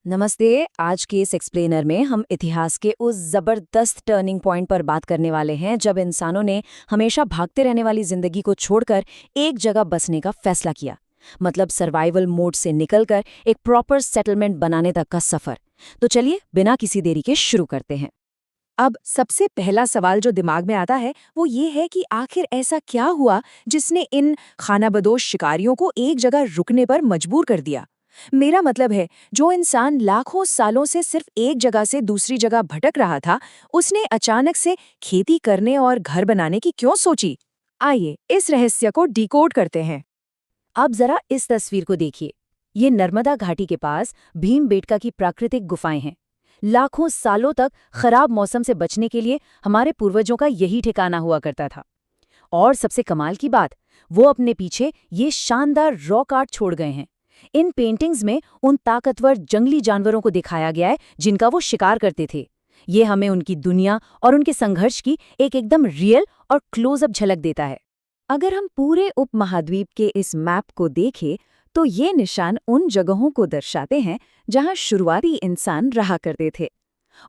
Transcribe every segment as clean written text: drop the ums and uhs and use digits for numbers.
नमस्ते। आज के इस एक्सप्लेनर में हम इतिहास के उस जबरदस्त टर्निंग पॉइंट पर बात करने वाले हैं जब इंसानों ने हमेशा भागते रहने वाली जिंदगी को छोड़कर एक जगह बसने का फैसला किया। मतलब सर्वाइवल मोड से निकलकर एक प्रॉपर सेटलमेंट बनाने तक का सफर। तो चलिए बिना किसी देरी के शुरू करते हैं। अब सबसे पहला सवाल जो दिमाग में आता है वो ये है कि आखिर ऐसा क्या हुआ जिसने इन खानाबदोश शिकारियों को एक जगह रुकने पर मजबूर कर दिया। मेरा मतलब है, जो इंसान लाखों सालों से सिर्फ एक जगह से दूसरी जगह भटक रहा था, उसने अचानक से खेती करने और घर बनाने की क्यों सोची। आइए इस रहस्य को डिकोड करते हैं। अब जरा इस तस्वीर को देखिए। ये नर्मदा घाटी के पास भीमबेटका की प्राकृतिक गुफाएं हैं। लाखों सालों तक खराब मौसम से बचने के लिए हमारे पूर्वजों का यही ठिकाना हुआ करता था। और सबसे कमाल की बात, वो अपने पीछे ये शानदार रॉक आर्ट छोड़ गए हैं। इन पेंटिंग्स में उन ताकतवर जंगली जानवरों को दिखाया गया है जिनका वो शिकार करते थे। ये हमें उनकी दुनिया और उनके संघर्ष की एक एकदम रियल और क्लोजअप झलक देता है। अगर हम पूरे उपमहाद्वीप के इस मैप को देखें तो ये निशान उन जगहों को दर्शाते हैं जहां शुरुआती इंसान रहा करते थे।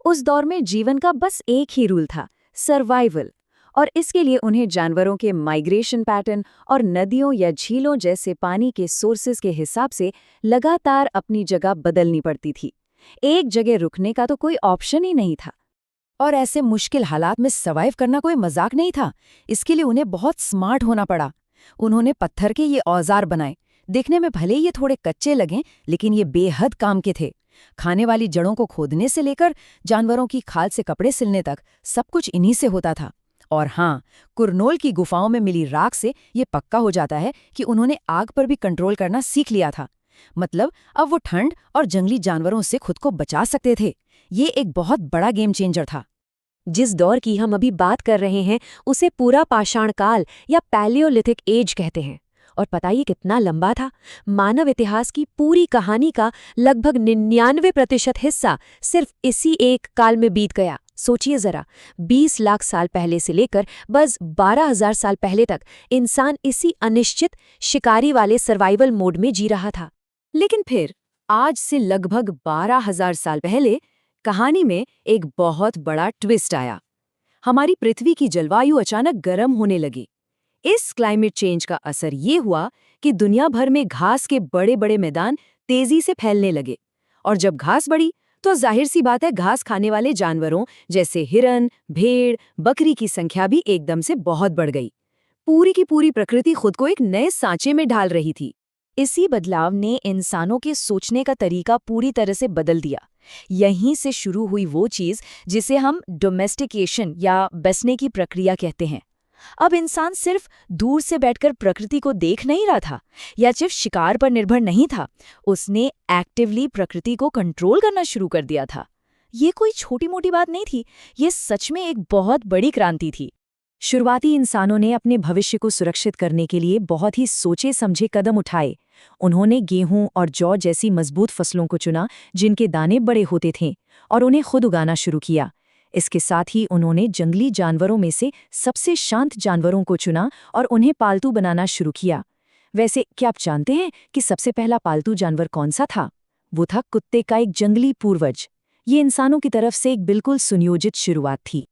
उस दौर में जीवन का बस एक ही रूल था, सर्वाइवल। और इसके लिए उन्हें जानवरों के माइग्रेशन पैटर्न और नदियों या झीलों जैसे पानी के सोर्सेज के हिसाब से लगातार अपनी जगह बदलनी पड़ती थी। एक जगह रुकने का तो कोई ऑप्शन ही नहीं था। और ऐसे मुश्किल हालात में सर्वाइव करना कोई मजाक नहीं था। इसके लिए उन्हें बहुत स्मार्ट होना पड़ा। उन्होंने पत्थर के ये औजार बनाए। दिखने में भले ये थोड़े कच्चे लगें, लेकिन ये बेहद काम के थे। खाने वाली जड़ों को खोदने से लेकर जानवरों की खाल से कपड़े सिलने तक सब कुछ इन्हीं से होता था। और हाँ, कुरनोल की गुफाओं में मिली राख से ये पक्का हो जाता है कि उन्होंने आग पर भी कंट्रोल करना सीख लिया था। मतलब अब वो ठंड और जंगली जानवरों से खुद को बचा सकते थे। ये एक बहुत बड़ा गेम चेंजर था। जिस दौर की हम अभी बात कर रहे हैं उसे पूरा पाषाण काल या पैलियोलिथिक एज कहते हैं। और पता ये कितना लंबा था। मानव इतिहास की पूरी कहानी का लगभग 99% हिस्सा सिर्फ इसी एक काल में बीत गया। सोचिए जरा, 20 लाख साल पहले से लेकर बस 12,000 साल पहले तक इंसान इसी अनिश्चित शिकारी वाले सर्वाइवल मोड में जी रहा था। लेकिन फिर आज से लगभग 12,000 साल पहले कहानी में एक बहुत बड़ा ट्विस्ट आया। हमारी पृथ्वी की जलवायु अचानक गर्म होने लगी। इस क्लाइमेट चेंज का असर ये हुआ कि दुनिया भर में घास के बड़े बड़े मैदान तेजी से फैलने लगे। और जब घास बढ़ी तो जाहिर सी बात है, घास खाने वाले जानवरों जैसे हिरन, भेड़, बकरी की संख्या भी एकदम से बहुत बढ़ गई। पूरी की पूरी प्रकृति खुद को एक नए सांचे में ढाल रही थी। इसी बदलाव ने इंसानों के सोचने का तरीका पूरी तरह से बदल दिया। यहीं से शुरू हुई वो चीज़ जिसे हम डोमेस्टिकेशन या बसने की प्रक्रिया कहते हैं। अब इंसान सिर्फ दूर से बैठकर प्रकृति को देख नहीं रहा था या सिर्फ शिकार पर निर्भर नहीं था। उसने एक्टिवली प्रकृति को कंट्रोल करना शुरू कर दिया था। ये कोई छोटी मोटी बात नहीं थी, ये सच में एक बहुत बड़ी क्रांति थी। शुरुआती इंसानों ने अपने भविष्य को सुरक्षित करने के लिए बहुत ही सोचे समझे कदम उठाए। उन्होंने गेहूं और जौ जैसी मजबूत फसलों को चुना जिनके दाने बड़े होते थे, और उन्हें खुद उगाना शुरू किया। इसके साथ ही उन्होंने जंगली जानवरों में से सबसे शांत जानवरों को चुना और उन्हें पालतू बनाना शुरू किया। वैसे क्या आप जानते हैं कि सबसे पहला पालतू जानवर कौन सा था? वो था कुत्ते का एक जंगली पूर्वज। ये इंसानों की तरफ से एक बिल्कुल सुनियोजित शुरुआत थी।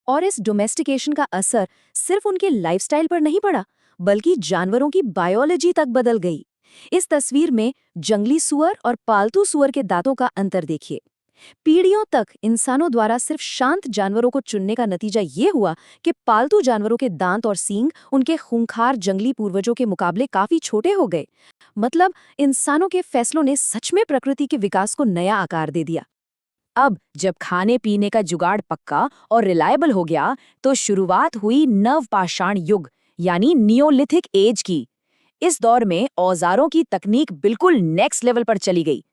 और इस डोमेस्टिकेशन का असर सिर्फ उनके लाइफस्टाइल पर नहीं पड़ा, बल्कि जानवरों की बायोलॉजी तक बदल गई। इस तस्वीर में जंगली सुअर और पालतू सुअर के दांतों का अंतर देखिए। पीढ़ियों तक इंसानों द्वारा सिर्फ शांत जानवरों को चुनने का नतीजा ये हुआ कि पालतू जानवरों के दांत और सींग उनके खूंखार जंगली पूर्वजों के मुकाबले काफी छोटे हो गए। मतलब इंसानों के फैसलों ने सच में प्रकृति के विकास को नया आकार दे दिया। अब जब खाने पीने का जुगाड़ पक्का और रिलायबल हो गया तो शुरुआत हुई नवपाषाण युग यानी नियोलिथिक एज की। इस दौर में औजारों की तकनीक बिल्कुल नेक्स्ट लेवल पर चली गई।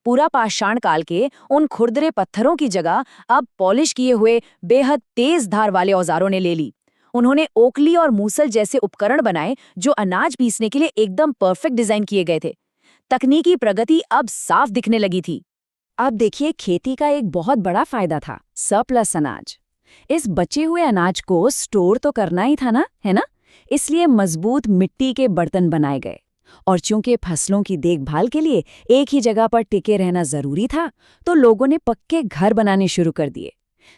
पूरा पाषाण काल के उन खुरदरे पत्थरों की जगह अब पॉलिश किए हुए बेहद तेज धार वाले औजारों ने ले ली। उन्होंने ओखली और मूसल जैसे उपकरण बनाए जो अनाज पीसने के लिए एकदम परफेक्ट डिजाइन किए गए थे। तकनीकी प्रगति अब साफ दिखने लगी थी। अब देखिए, खेती का एक बहुत बड़ा फायदा था, सरप्लस अनाज। इस बचे हुए अनाज को स्टोर तो करना ही था ना, है ना? इसलिए मजबूत मिट्टी के बर्तन बनाए गए। और चूंकि फसलों की देखभाल के लिए एक ही जगह पर टिके रहना जरूरी था, तो लोगों ने पक्के घर बनाने शुरू कर दिए।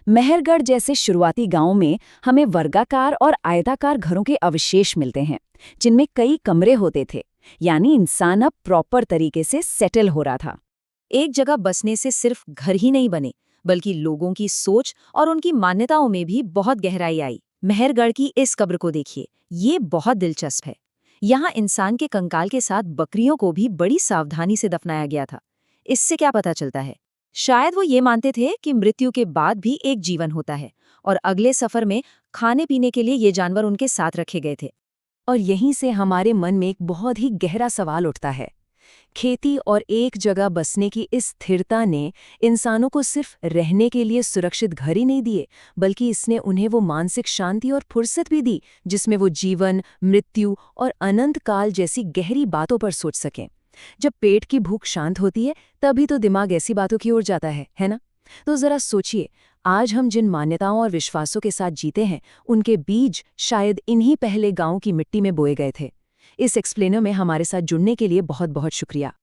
मेहरगढ़ जैसे शुरुआती गांवों में हमें वर्गाकार और आयताकार घरों के अवशेष मिलते हैं, जिनमें कई कमरे होते थे, यानी इंसान अब प्रॉपर तरीके से सेटल हो रहा था। एक जगह बसने से सिर्फ घर ही नहीं बने, बल्कि लोगों की सोच और उनकी मान्यताओं में भी बहुत गहराई आई। मेहरगढ़ की इस कब्र को देखिए, ये बहुत दिलचस्प है। यहाँ इंसान के कंकाल के साथ बकरियों को भी बड़ी सावधानी से दफनाया गया था। इससे क्या पता चलता है? शायद वो ये मानते थे कि मृत्यु के बाद भी एक जीवन होता है और अगले सफर में खाने पीने के लिए ये जानवर उनके साथ रखे गए थे। और यहीं से हमारे मन में एक बहुत ही गहरा सवाल उठता है। खेती और एक जगह बसने की इस स्थिरता ने इंसानों को सिर्फ रहने के लिए सुरक्षित घर ही नहीं दिए, बल्कि इसने उन्हें वो मानसिक शांति और फुर्सत भी दी जिसमें वो जीवन, मृत्यु और अनंत काल जैसी गहरी बातों पर सोच सकें। जब पेट की भूख शांत होती है, तभी तो दिमाग ऐसी बातों की ओर जाता है ना? तो जरा सोचिए, आज हम जिन मान्यताओं और विश्वासों के साथ जीते हैं, उनके बीज शायद इन्हीं पहले गांव की मिट्टी में बोए गए थे। इस एक्सप्लेनर में हमारे साथ जुड़ने के लिए बहुत बहुत शुक्रिया।